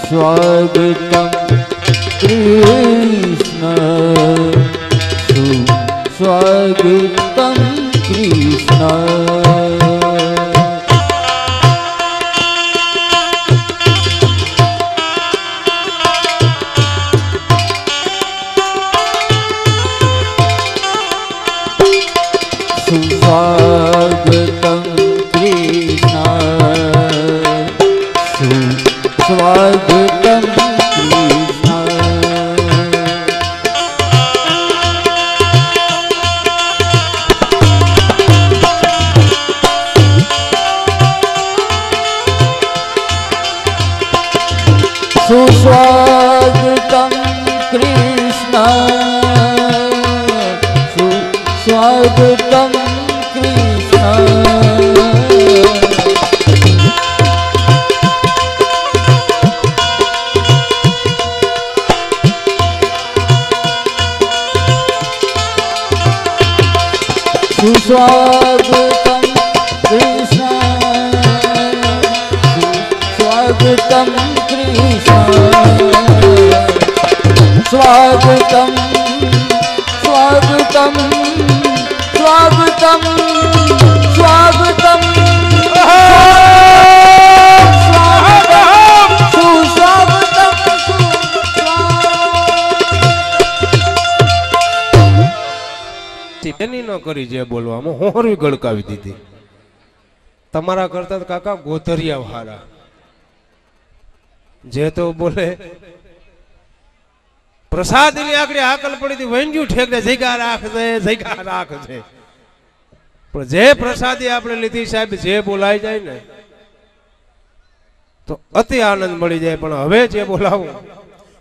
स्वागतम कृष्ण स्वागतम कृष्ण स्वागतम कृष्ण स्वागतम कृष्ण सुस्वागतम कृष्ण सुस्वागतम कृष्ण सुस्वागतम कृष्ण स्वागतम कृष्ण स्वागतम स्वागतम स्वागतम स्वागतम सुस्वागतम એની ન કરી જે બોલવામાં હોરી ગળકાવી દીધી તમારા કરતા કાકા ગોતરિયા વાળા જે તો બોલે પ્રસાદ ની આકડી હાકલ પડી હતી વંજ્યું ઠેકને જગ્યા રાખજે પણ જે પ્રસાદી આપણે લીધી સાહેબ જે બોલાઈ જાય ને તો અતિ આનંદ મળી જાય પણ હવે જે બોલાવું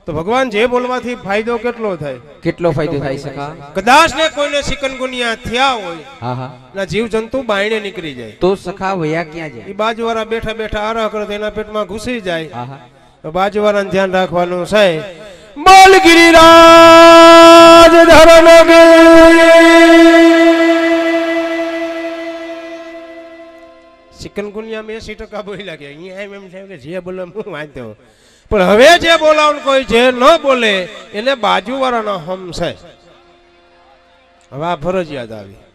તો ભગવાન જે બોલવાથી ફાયદો કેટલો ફાયદો થાય સખા કદાચ ને કોઈને ચિકનગુનિયા થયા હોય હા હા ના જીવ જંતુ બાયણે નીકળી જાય તો સખા વયા ક્યાં જાય એ બાજુવાળા બેઠા બેઠા આરા કરે એના પેટમાં ઘૂસી જાય હા હા તો બાજુવાળાને ધ્યાન રાખવાનું છે બોલ ગિરિરાજ ધર્મ ચિકનગુનિયા में 80% બોલ્યા ગયા અહીંયા એમ છે કે જે બોલે હું વાંચતો પણ હવે જે બોલાવવાનું કોઈ જે ન બોલે એને બાજુવાળાનો હમ છે હવે આ ફરજિયાત આવી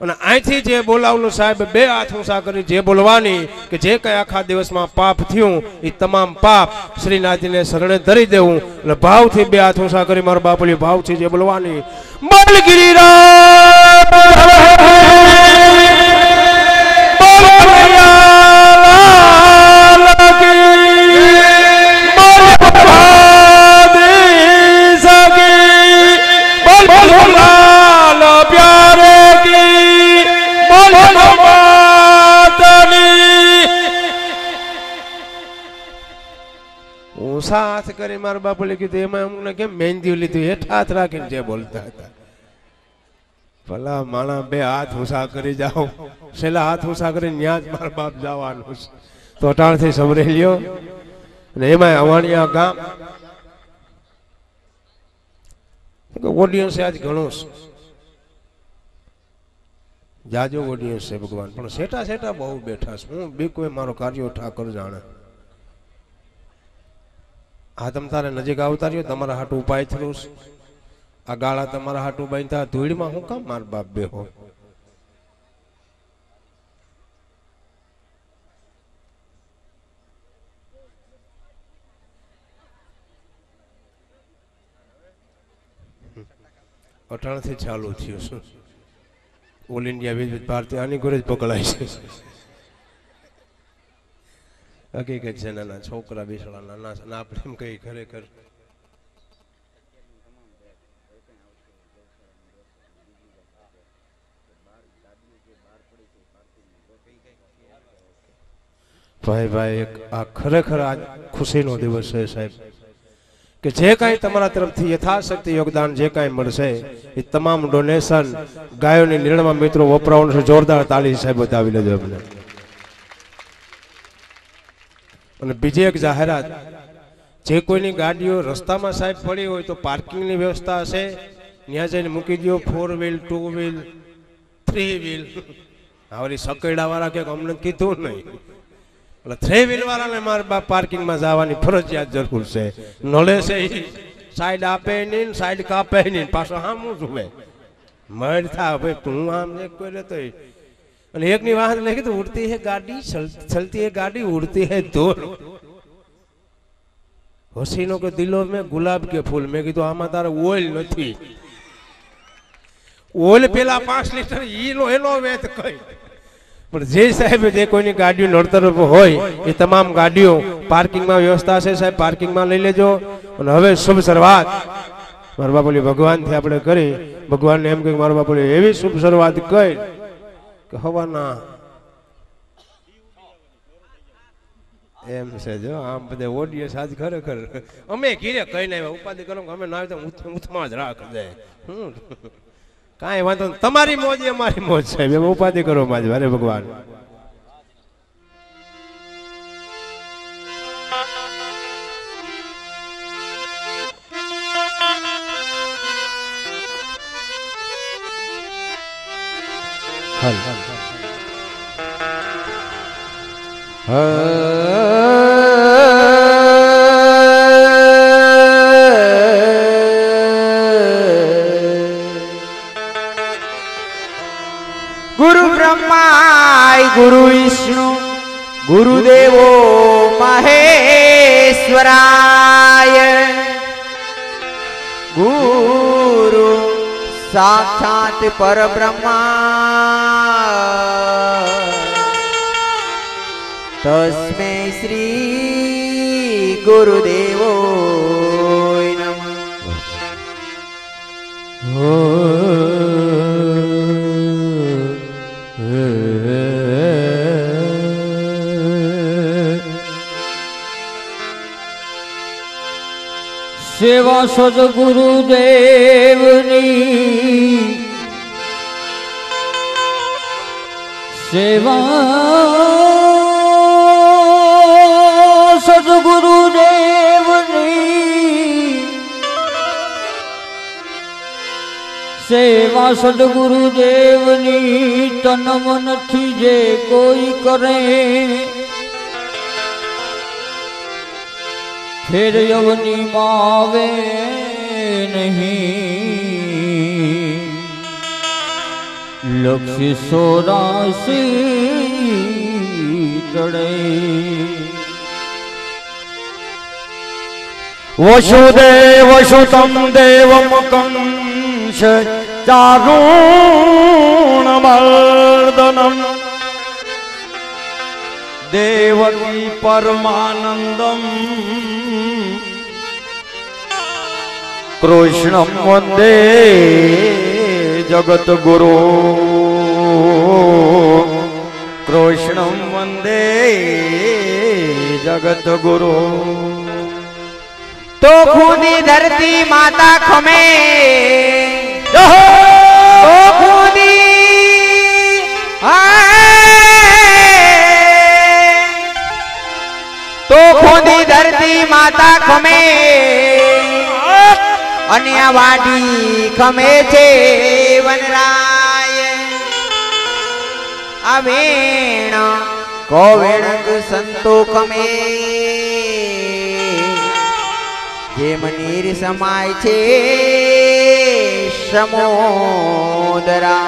અને અહીંથી જે બોલાવવાનું સાહેબ બે હાથ ઊંચા કરી જે બોલવાની કે જે કઈ આખા દિવસમાં પાપ થયું એ તમામ પાપ શ્રીનાથજીને શરણે ધરી દેવું એટલે ભાવથી બે હાથ ઊંચા કરી મારા બાપુલી ભાવથી જે બોલવાની બોલ ગિરિરાજ હાથ કરી મારા બાપુએ કીધું એમાં અમને કેમ મહેંદી લીધું હેઠ હાથ રાખીને જે બોલતા હતા ભલા માણા બે હાથ ઊંચા કરી જાઓ છેલ્લા હાથ ઊંચા કરીને ન્યા જ મારા બાપ જવાનું તો અટાણથી સમરી લ્યો અને એમાં અવાણિયા ગામ ઓડિયન્સ આજ ઘણો જાજો ઓડિયન્સ છે ભગવાન પણ સેટા સેટા બહુ બેઠા છે હું બી કોઈ મારો કાર્યો ઠાકર જાણે આ તમ તારે નજીક આવતા રહ્યો તમારા હાટું ઉપાય થયું આ ગાળા તમારા હાટું બાંધતા ધૂળમાં હું કામ માર બાપ બેહો અટાણથી ચાલુ થયું શું ઓલ ઇન્ડિયા વિવિધ ભારતીય આની ઘરે જ પકડાય છે હકીકત છે નાના છોકરા બેસડા નાના આપણે એમ કઈ ખરેખર ભાઈ ભાઈ આ ખરેખર આજ ખુશીનો દિવસ છે સાહેબ કે જે કાંઈ તમારા તરફથી યથાશક્તિ યોગદાન જે કાંઈ મળશે એ તમામ ડોનેશન ગાયોની નિર્ણયમાં મિત્રો વપરાવાનું છે જોરદાર તાળી સાહેબ બતાવી લેજો અમને અને બીજી એક જાહેરાત જે કોઈની ગાડીઓ રસ્તામાં સાહેબ પડી હોય તો પાર્કિંગની વ્યવસ્થા હશે ત્યાં જઈને મૂકી દો 4 વ્હીલ 2 વ્હીલ 3 વ્હીલ આવરી સકડા વાળા કે અમને કીધું નહીં એટલે 3 વ્હીલ વાળાને મારા બાપ પાર્કિંગમાં જવાની ફરજિયાત જરૂર છે. નળે છે ઈ સાઈડ આપે નહીં, સાઈડ કાપે નહીં, પાછો આમ હું જોવે મર થા ભાઈ તું આમ એક કોઈ લેતો. અને એકની વાત લખી તો ઉડતી હે ગાડી, ચલતી હે ગાડી, ઉડતી હે ધૂળ. હસીનો કે દિલો મેં ગુલાબ કે ફૂલ. મેં કીધું આમાં તારે ઓઇલ નથી. ઓઇલ પેલા 5 લીટર ઈનો એનો વેત કઈ. પણ જે સાહેબ જે કોઈની ગાડીઓ નડતર હોય એ તમામ ગાડીઓ પાર્કિંગમાં વ્યવસ્થા છે સાહેબ, પાર્કિંગમાં લઈ લેજો. અને હવે શુભ શરૂઆત મારા બાપુલી ભગવાનથી આપણે કરી. ભગવાનને એમ કહ્યું મારા બાપુલી એવી શુભ શરૂઆત કરી કે હવાના એમ છે. જો આમ બધે ઓડિયન્સ આજ ખરેખર અમે કીરે કઈ ના ઉપાધિ કરો અમે ના આવે તો ઉથમાં જ રાખ જાય. કાંઈ વાંધો નહીં, તમારી મોજ અમારી મોજ સાહેબ, એમ ઉપાધિ કરો મારી. અરે ભગવાન गुरु ब्रह्मा गुरु विष्णु गुरुदेवो महेश्वराय गुरु साक्षात परब्रह्मा तस्मै श्री गुरुदेवो सेवा सद्गुरुदेवनी सेवा सद्गुरुदेवनी सेवा सद्गुरुदेवनी तन मन थी जे कोई करे फिर यवनी मावे नहीं लक्ष्य 84 तड़े वसुदेव सुतं देवं कंस चारुणमर्दनम् देवकी परमानंदम कृष्णं वंदे जगद्गुरु कृष्णं वंदे जगद्गुरु तो खुदी धरती माता खमे तो खुदी तो खुदी धरती माता खमे अन्या वाडी खमे छे वनराय अवेण कोवेणक संतो खमे जे मनीर समाय छे समोदरा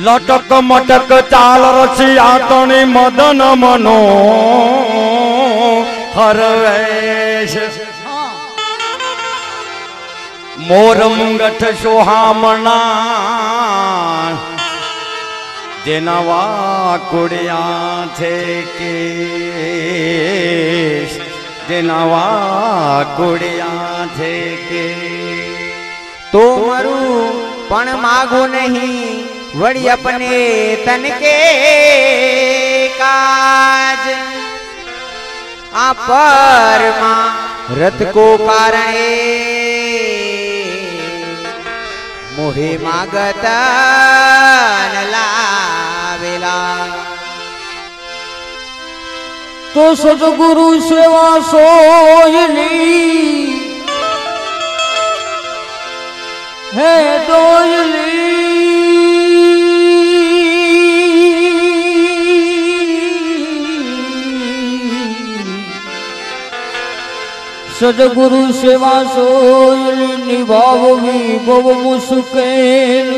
लटक मटक चाल रचिया तणी मदन मनो हरवेश मोर मुंगठ सोहामणा जेना वाकुड़िया छे केश जेना वाकुड़िया छे के तो मरु पण मागो नहीं वड़ी अपने तन के काज आ परमा रत को कारणे मोहे मागत न लावेला तो सद्गुरु सेवा सोयली है दोयली સદગુરુ સેવા સોયલી નિભાવવી બહુ મુશ્કેલ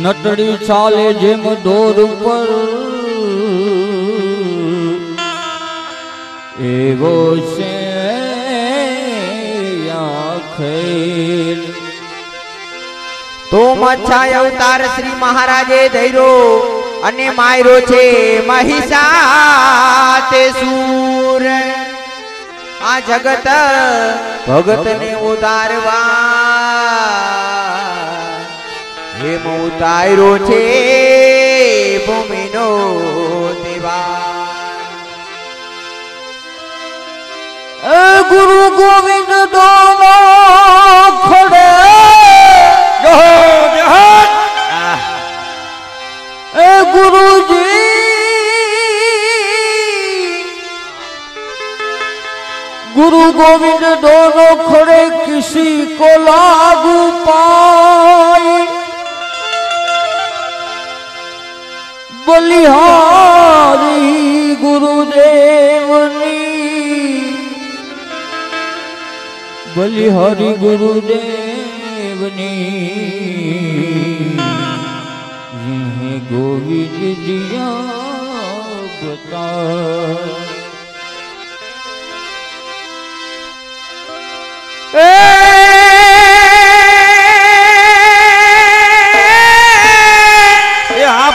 નટડી ચાલે જેમ દોર ઉપર એવો છે ખેલ તો મચ્છાય અવતાર શ્રી મહારાજે ધૈરો અને માયરો છે મહિષા તે સૂર આ જગત ભગત ને ઉતારવા હેમ ઉતાર્યો છે ભૂમિનો દેવા ગુરુ ગોવિંદ દોનો ખડે ગુરુજી गुरु गोविंद दोनों खड़े किसी को लागू पाए बलिहारी गुरुदेवनी बलिहारी गुरुदेवनी यह गोविंद दिया बता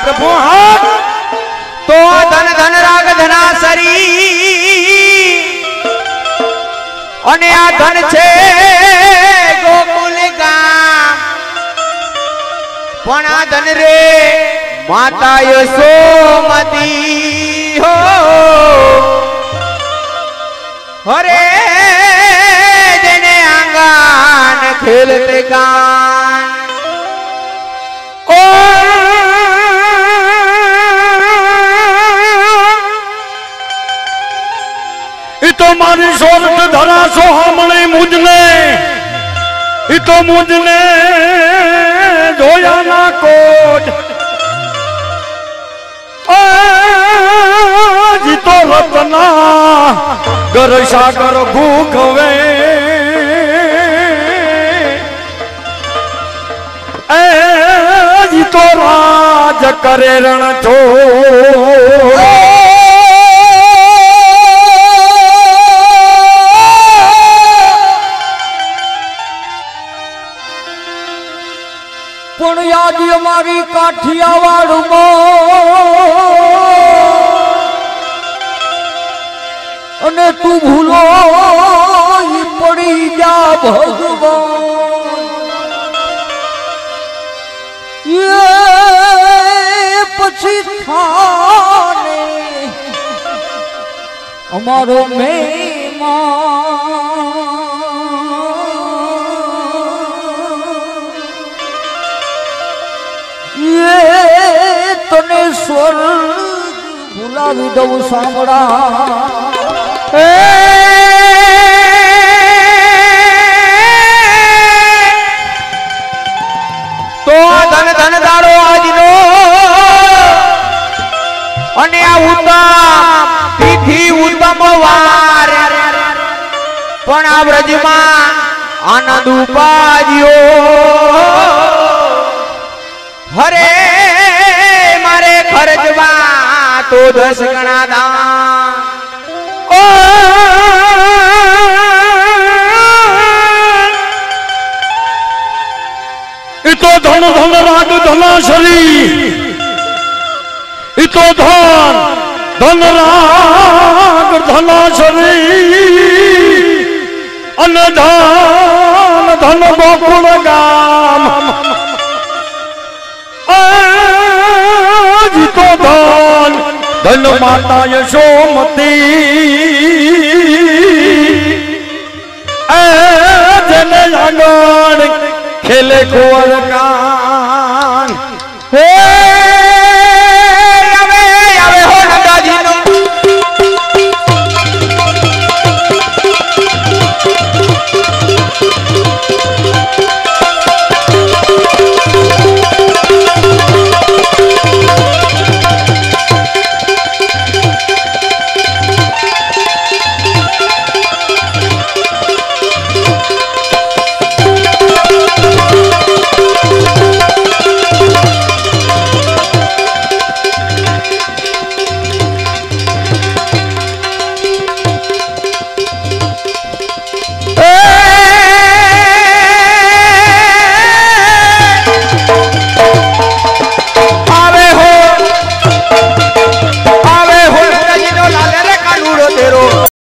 प्रभु हाथ तो धन धन राग धनासरी અને આ ધન છે ગોકુલ ગામ પણ આ ધન રે માતા યશોમતી હો હરે જેને આંગન ખેલતે ગાન ઓ तो मारी सोरठ धरा सोहामणी मुझने तो मुझने धोया ना कोट जी तो रतना गर सागर भूखवे जी तो राज करे रण छोड़ પણ યાદ અમારી કાઠિયાવાડમાં અને તું ભૂલો પડી જા ભગવાન પછી થાને અમારો મહેમાન તને સ્વર્ગ ભૂલાવી દઉં સાંભળા તો ધન ધન દાડો આજનો અને આ ઉત્તમ તિથિ ઉત્તમ વાર પણ આ વ્રજમાં આનંદ ઉપાજ્યો હરે મારે ખર્ચવા તો 10 ગણા દાન ઓ तो धन धन राग धनाशरी तो धन धन राग धनाशरी अन धन धन गोकुल गाम तो धन धन माता यशोमती जन आंगण खेले कुंवर का